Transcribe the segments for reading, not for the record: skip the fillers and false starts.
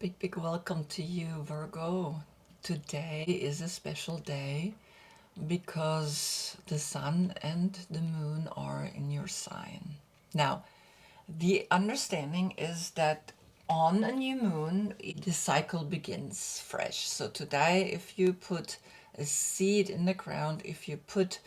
Big welcome to you, Virgo. Today is a special day because the sun and the moon are in your sign. Now, the understanding is that on a new moon, the cycle begins fresh. So today, if you put a seed in the ground, if you put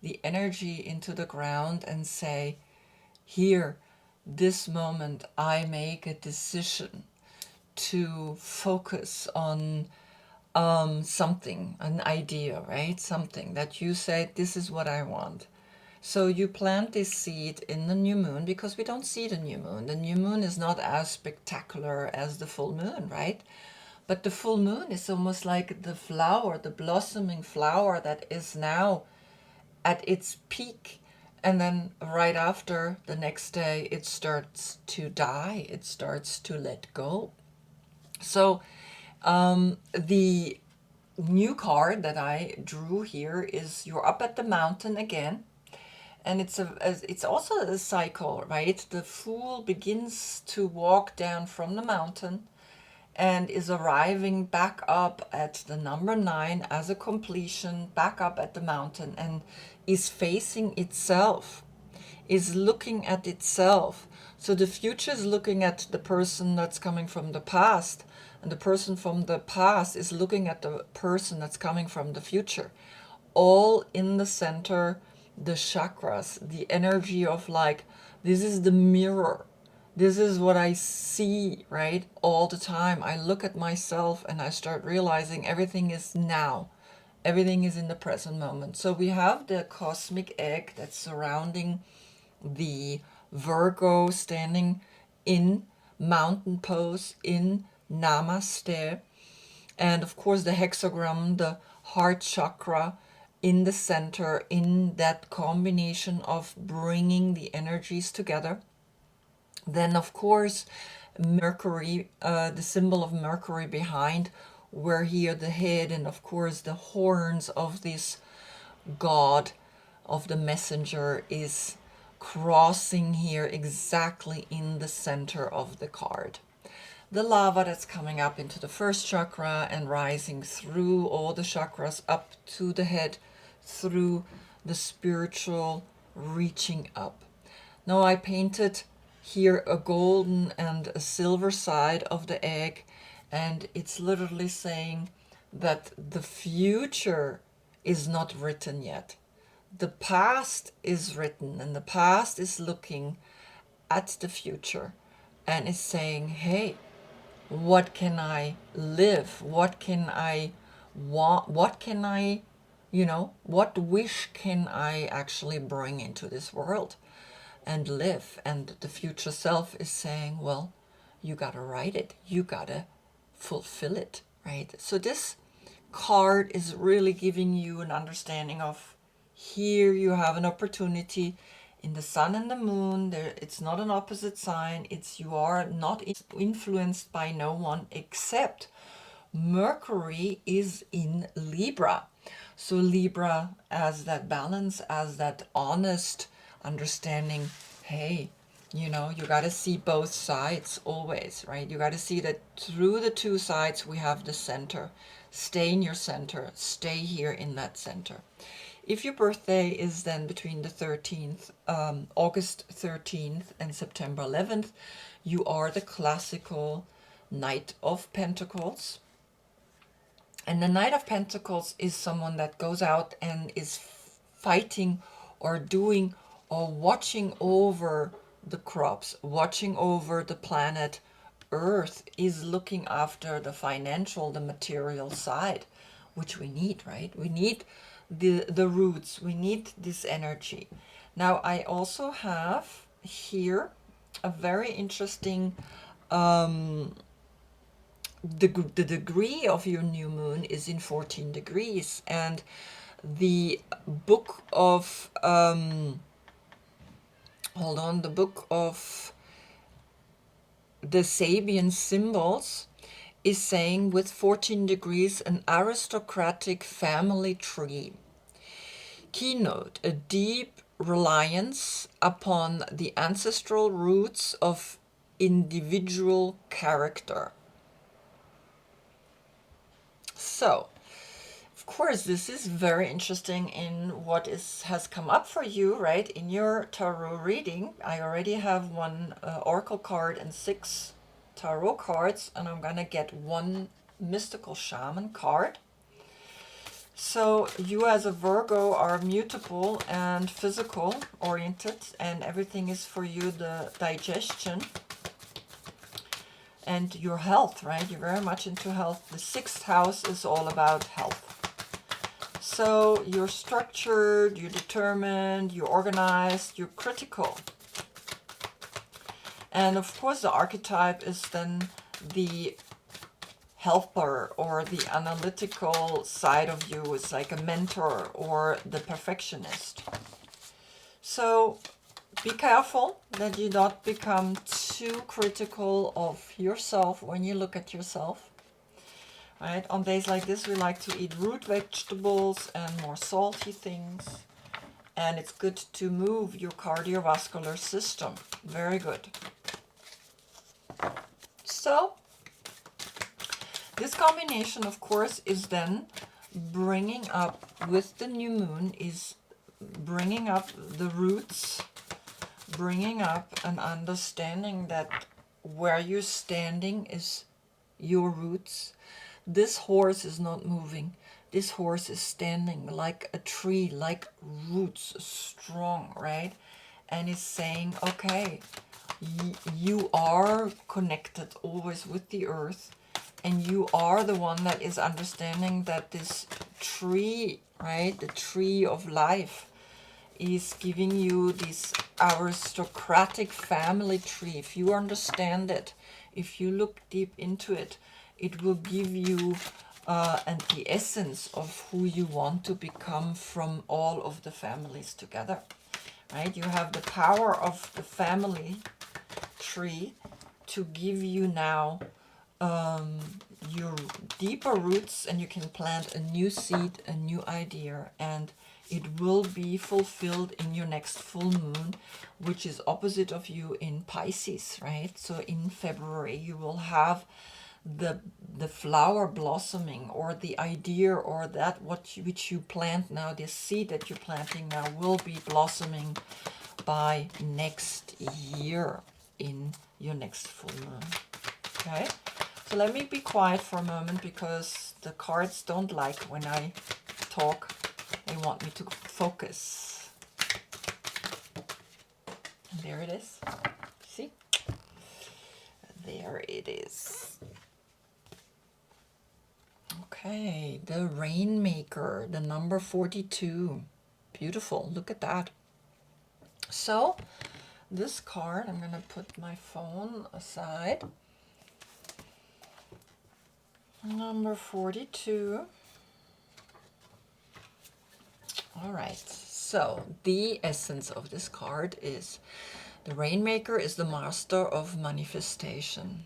the energy into the ground and say, here, this moment, I make a decision to focus on something, an idea, right? Something that you say, this is what I want. So you plant this seed in the new moon because we don't see the new moon. The new moon is not as spectacular as the full moon, right? But the full moon is almost like the flower, the blossoming flower that is now at its peak. And then right after, the next day, it starts to die, it starts to let go. So the new card that I drew here is you're up at the mountain again, and it's also a cycle, right? The Fool begins to walk down from the mountain and is arriving back up at the number 9 as a completion, back up at the mountain, and is facing itself, is looking at itself. So the future is looking at the person that's coming from the past, and the person from the past is looking at the person that's coming from the future. All in the center, the chakras, the energy of like, this is the mirror. This is what I see, right? All the time. I look at myself and I start realizing everything is now. Everything is in the present moment. So we have the cosmic egg that's surrounding the Virgo standing in mountain pose in Namaste. And of course, the hexagram, the heart chakra in the center, in that combination of bringing the energies together. Then, of course, Mercury, the symbol of Mercury behind, where here the head and, of course, the horns of this god of the messenger is crossing here exactly in the center of the card. The lava that's coming up into the first chakra and rising through all the chakras up to the head, through the spiritual reaching up. Now I painted here a golden and a silver side of the egg, and it's literally saying that the future is not written yet. The past is written, and the past is looking at the future and is saying, hey, what can I live? What can I want? What can I, what wish can I actually bring into this world and live? And the future self is saying, well, you got to write it. You got to fulfill it, right? So this card is really giving you an understanding of, here you have an opportunity in the sun and the moon. There, it's not an opposite sign. It's, you are not influenced by no one, except Mercury is in Libra. So Libra as that balance, as that honest understanding. Hey, you got to see both sides always, right? You got to see that through the two sides we have the center. Stay in your center. Stay here in that center. If your birthday is then between the 13th, August 13th and September 11th, you are the classical Knight of Pentacles. And the Knight of Pentacles is someone that goes out and is fighting or doing or watching over the crops, watching over the planet Earth, is looking after the financial, the material side, which we need, right? We need the roots, we need this energy. Now I also have here a very interesting the degree of your new moon is in 14 degrees, and the book of the book of the Sabian symbols is saying, with 14 degrees, an aristocratic family tree. Keynote, a deep reliance upon the ancestral roots of individual character. So, of course, this is very interesting in what has come up for you, right? In your tarot reading, I already have one oracle card and 6 tarot cards, and I'm gonna get one mystical shaman card. So you as a Virgo are mutable and physical oriented, and everything is for you the digestion and your health, right? You're very much into health. The 6th house is all about health. So you're structured, you're determined, you're organized, you're critical. And of course the archetype is then the helper or the analytical side of you. Is like a mentor or the perfectionist. So be careful that you don't become too critical of yourself when you look at yourself. Right? On days like this, we like to eat root vegetables and more salty things. And it's good to move your cardiovascular system. Very good. So, this combination, of course, is then bringing up, with the new moon, is bringing up the roots, bringing up an understanding that where you're standing is your roots. This horse is not moving. This horse is standing like a tree, like roots, strong, right? And is saying, okay, you are connected always with the earth, and you are the one that is understanding that this tree, right, the tree of life, is giving you this aristocratic family tree. If you understand it, if you look deep into it, it will give you and the essence of who you want to become from all of the families together, right? You have the power of the family tree to give you now your deeper roots, and you can plant a new seed, a new idea, and it will be fulfilled in your next full moon, which is opposite of you in Pisces, right? So in February you will have the flower blossoming, or the idea, or that which you plant now, this seed that you're planting now, will be blossoming by next year in your next full moon. Okay, so let me be quiet for a moment, because the cards don't like when I talk. They want me to focus. And there it is. See? There it is. Okay, the Rainmaker, the number 42. Beautiful, look at that. So, this card, I'm going to put my phone aside. Number 42. All right, so the essence of this card is the Rainmaker is the master of manifestation,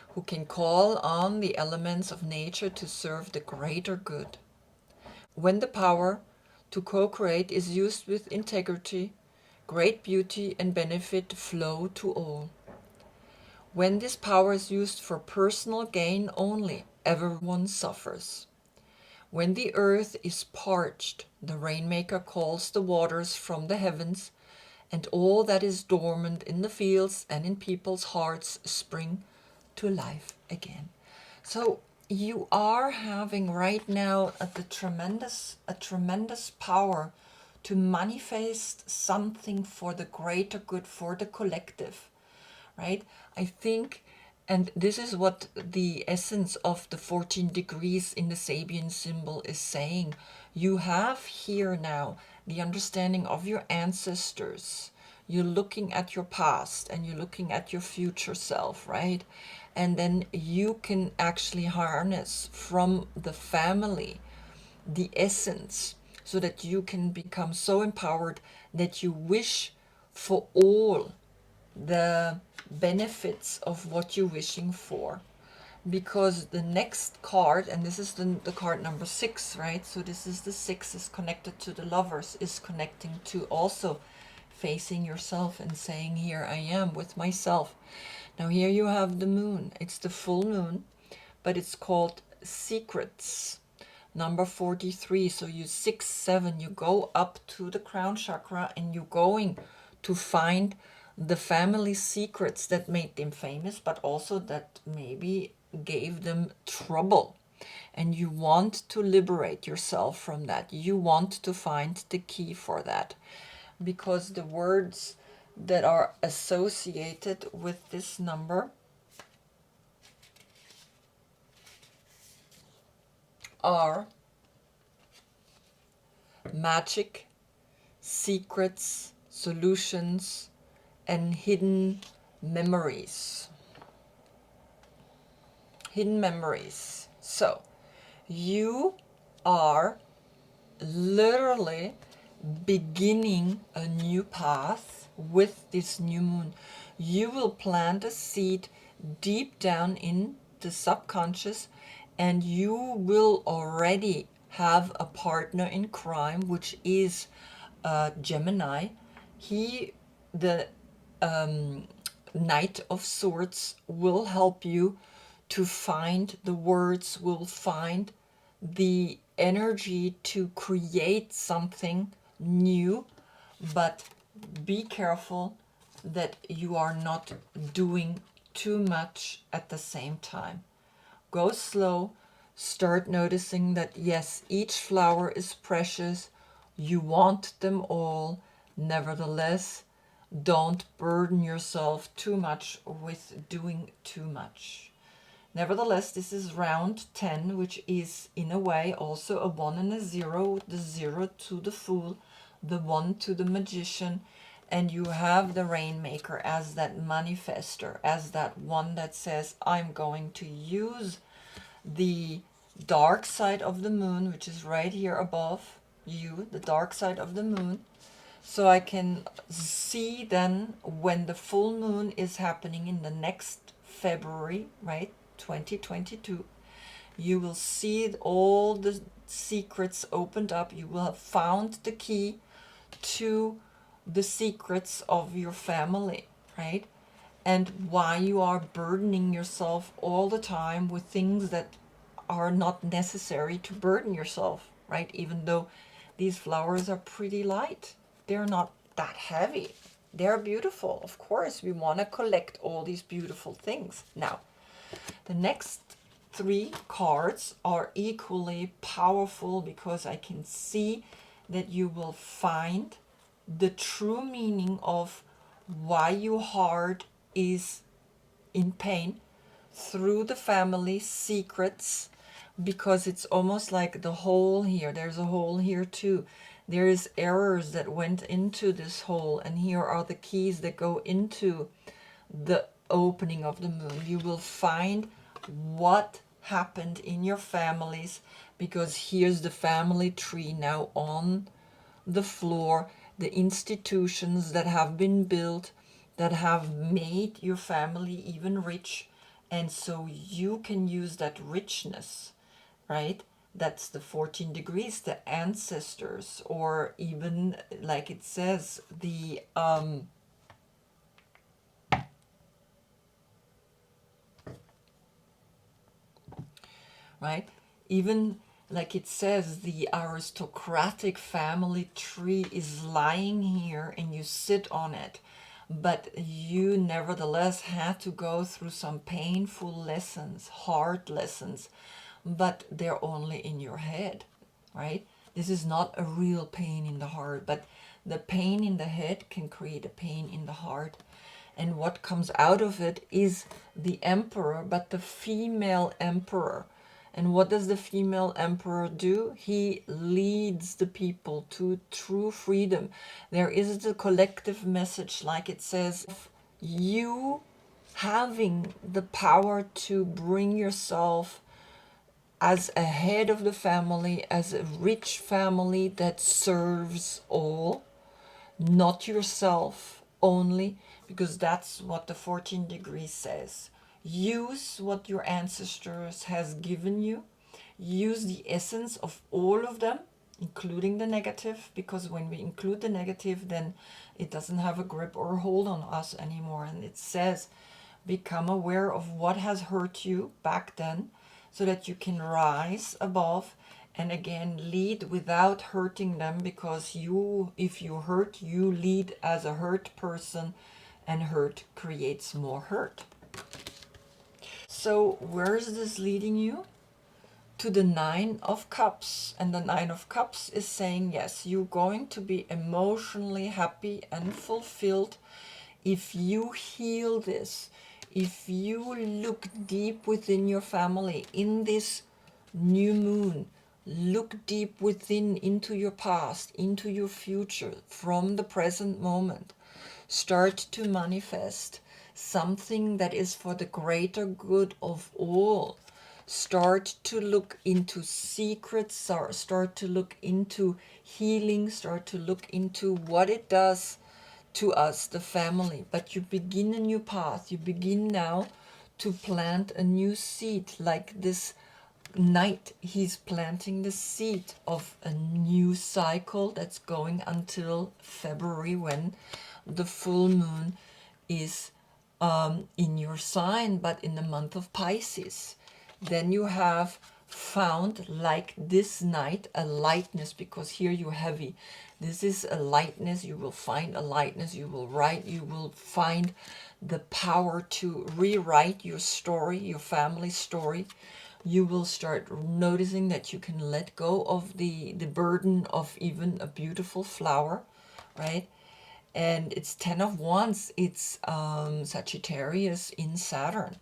who can call on the elements of nature to serve the greater good. When the power to co-create is used with integrity, great beauty and benefit flow to all. When this power is used for personal gain only, everyone suffers. When the earth is parched, the Rainmaker calls the waters from the heavens, and all that is dormant in the fields and in people's hearts spring to life again. So you are having right now a tremendous power to manifest something for the greater good, for the collective, right? I think, and this is what the essence of the 14 degrees in the Sabian symbol is saying. You have here now the understanding of your ancestors. You're looking at your past and you're looking at your future self, right? And then you can actually harness from the family the essence, so that you can become so empowered that you wish for all the benefits of what you're wishing for. Because the next card, and this is the card number 6, right? So this is the 6 is connected to the Lovers, is connecting to also facing yourself and saying, here I am with myself. Now here you have the moon. It's the full moon, but it's called secrets. Number 43, so you 6, 7, you go up to the crown chakra and you're going to find the family secrets that made them famous, but also that maybe gave them trouble. And you want to liberate yourself from that. You want to find the key for that. Because the words that are associated with this number are magic, secrets, solutions, and hidden memories. Hidden memories. So, you are literally beginning a new path with this new moon. You will plant a seed deep down in the subconscious, and you will already have a partner in crime, which is Gemini. The Knight of Swords, will help you to find the words, will find the energy to create something new, but be careful that you are not doing too much at the same time. Go slow, start noticing that yes, each flower is precious, you want them all, nevertheless, don't burden yourself too much with doing too much. Nevertheless, this is round 10, which is in a way also a 1 and a 0, the 0 to the Fool, the 1 to the Magician, and you have the Rainmaker as that manifester, as that one that says, I'm going to use the dark side of the moon, which is right here above you, the dark side of the moon, so I can see then when the full moon is happening in the next February, right, 2022, you will see all the secrets opened up. You will have found the key to the secrets of your family, right? And why you are burdening yourself all the time with things that are not necessary to burden yourself, right? Even though these flowers are pretty light, they're not that heavy. They're beautiful. Of course, we want to collect all these beautiful things. Now, the next 3 cards are equally powerful because I can see that you will find the true meaning of why your heart is in pain through the family secrets, because it's almost like the hole here. There's a hole here too. There is errors that went into this hole, and here are the keys that go into the opening of the moon. You will find what happened in your families, because here's the family tree now on the floor, the institutions that have been built that have made your family even rich, and so you can use that richness, right? That's the 14 degrees, the ancestors, or even like it says, the right? Even like it says, the aristocratic family tree is lying here and you sit on it. But you nevertheless had to go through some painful lessons, hard lessons, but they're only in your head, right? This is not a real pain in the heart, but the pain in the head can create a pain in the heart. And what comes out of it is the emperor, but the female emperor. And what does the female emperor do? He leads the people to true freedom. There is the collective message, like it says, you having the power to bring yourself as a head of the family, as a rich family that serves all, not yourself only, because that's what the 14 degrees says. Use what your ancestors has given you. Use the essence of all of them, including the negative, because when we include the negative, then it doesn't have a grip or a hold on us anymore. And it says, become aware of what has hurt you back then, so that you can rise above and again lead without hurting them, because you, if you hurt, you lead as a hurt person, and hurt creates more hurt. So where is this leading you? To the Nine of Cups. And the Nine of Cups is saying, yes, you're going to be emotionally happy and fulfilled if you heal this, if you look deep within your family in this new moon. Look deep within, into your past, into your future, from the present moment. Start to manifest something that is for the greater good of all. Start to look into secrets, start to look into healing, start to look into what it does to us, the family. But you begin a new path. You begin now to plant a new seed, like this knight. He's planting the seed of a new cycle that's going until February, when the full moon is in your sign, but in the month of Pisces. Then you have found, like this knight, a lightness, because here you're heavy. This is a lightness. You will find a lightness. You will write. You will find the power to rewrite your story, your family story. You will start noticing that you can let go of the burden of even a beautiful flower, right? And it's 10 of Wands. It's Sagittarius in Saturn.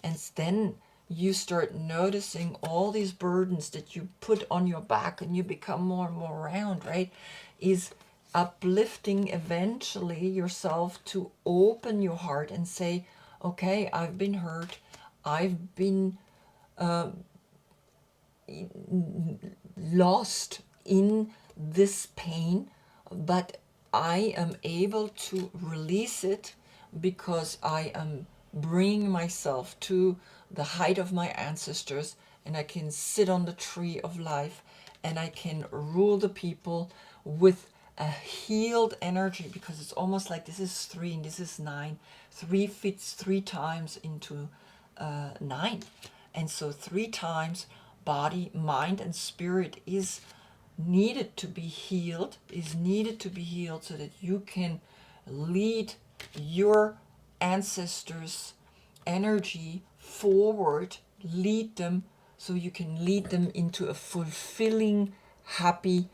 And then you start noticing all these burdens that you put on your back, and you become more and more round, right? Is uplifting eventually yourself to open your heart and say, okay, I've been hurt. I've been lost in this pain, but I am able to release it because I am bringing myself to the height of my ancestors, and I can sit on the tree of life, and I can rule the people with a healed energy, because it's almost like this is 3 and this is 9. 3 fits 3 times into 9. And so 3 times body, mind, and spirit is needed to be healed, so that you can lead your ancestors' energy forward, lead them, so you can lead them into a fulfilling, happy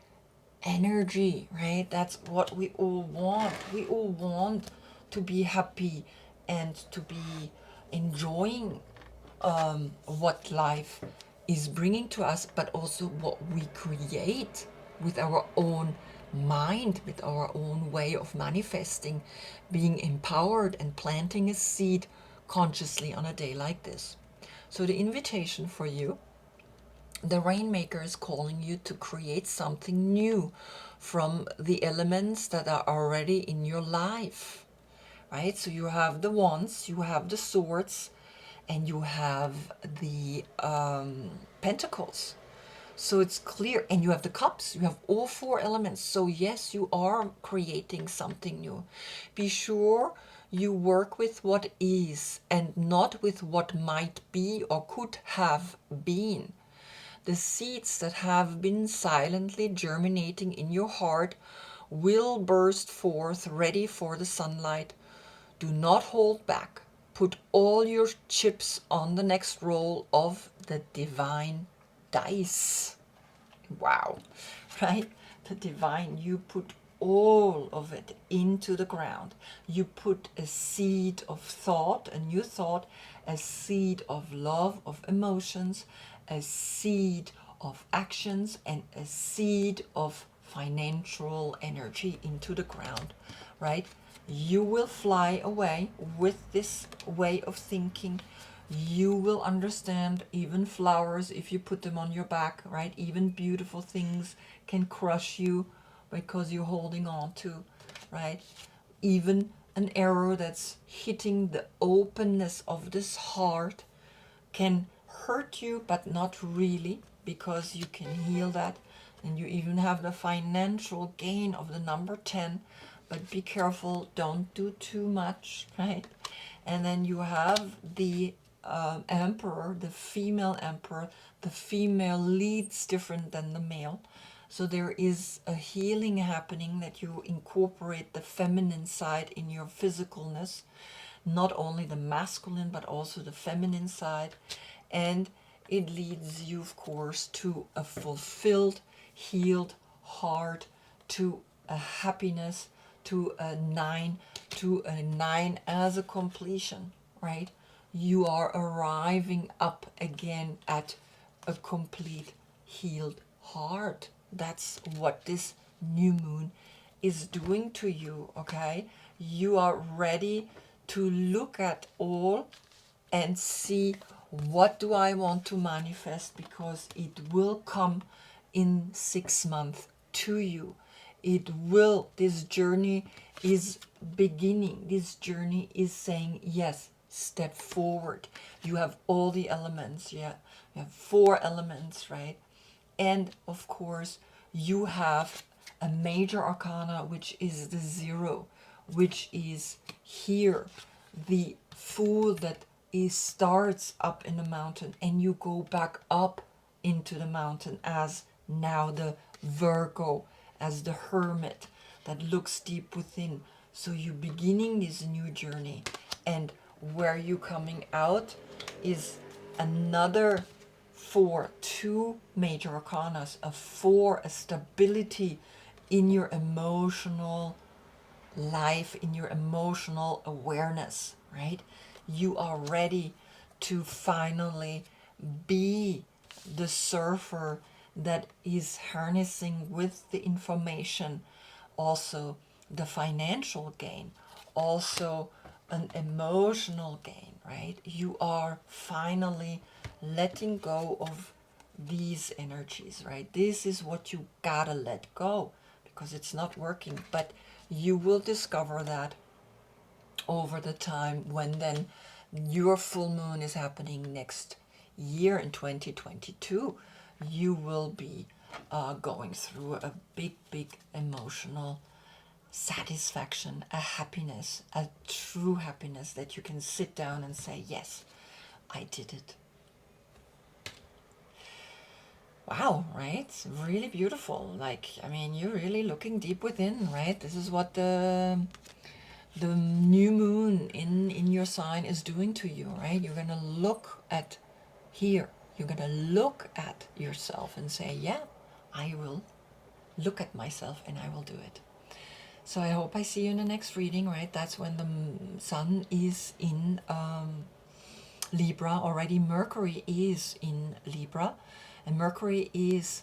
energy, right? That's what we all want. We all want to be happy and to be enjoying what life is bringing to us, but also what we create with our own mind, with our own way of manifesting, being empowered and planting a seed consciously on a day like this. So the invitation for you, the Rainmaker is calling you to create something new from the elements that are already in your life, right? So you have the Wands, you have the Swords, and you have the Pentacles. So it's clear, and you have the Cups. You have all 4 elements. So yes, you are creating something new. Be sure you work with what is and not with what might be or could have been. The seeds that have been silently germinating in your heart will burst forth, ready for the sunlight. Do not hold back. Put all your chips on the next roll of the divine dice. Wow, right? The divine, you put all of it into the ground. You put a seed of thought, a new thought, a seed of love, of emotions, a seed of actions, and a seed of financial energy into the ground, right? You will fly away with this way of thinking. You will understand even flowers, if you put them on your back, right? Even beautiful things can crush you because you're holding on to, right? Even an arrow that's hitting the openness of this heart can hurt you, but not really, because you can heal that. And you even have the financial gain of the number 10, but be careful, don't do too much, right? And then you have the emperor, the female emperor, the female leads different than the male. So there is a healing happening, that you incorporate the feminine side in your physicalness, not only the masculine but also the feminine side. And it leads you, of course, to a fulfilled, healed heart, to a happiness, to a nine as a completion, right? You are arriving up again at a complete healed heart. That's what this new moon is doing to you, okay? You are ready to look at all and see, what do I want to manifest, because it will come in 6 months to you. It will, this journey is beginning. This journey is saying, yes, step forward. You have all the elements. Yeah, you have 4 elements, right? And of course, you have a major arcana, which is the 0, which is here, the Fool that starts up in the mountain, and you go back up into the mountain as now the Virgo, as the Hermit that looks deep within. So you're beginning this new journey, and where you coming out is another 4, 2 major arcanas, a 4, a stability in your emotional life, in your emotional awareness, right? You are ready to finally be the surfer that is harnessing with the information, also the financial gain, also an emotional gain, right? You are finally letting go of these energies, right? This is what you gotta let go, because it's not working. But you will discover that over the time, when then your full moon is happening next year in 2022, you will be going through a big emotional satisfaction, a happiness, a true happiness, that you can sit down and say, yes, I did it. Wow, right? It's really beautiful. Like, I mean, you're really looking deep within, right? This is what the new moon in your sign is doing to you, right? You're gonna look at here. You're gonna look at yourself and say, yeah, I will look at myself and I will do it. So I hope I see you in the next reading, right? That's when the sun is in Libra already. Mercury is in Libra, and Mercury is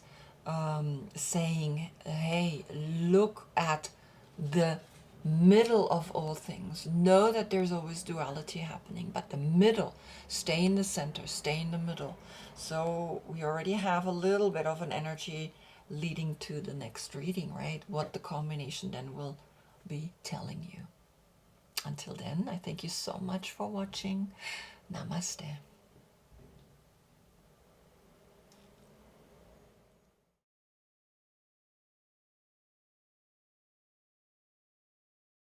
saying, hey, look at the middle of all things. Know that there's always duality happening, but the middle, stay in the center, stay in the middle. So we already have a little bit of an energy leading to the next reading, right? What the combination then will be telling you. Until then, I thank you so much for watching. Namaste.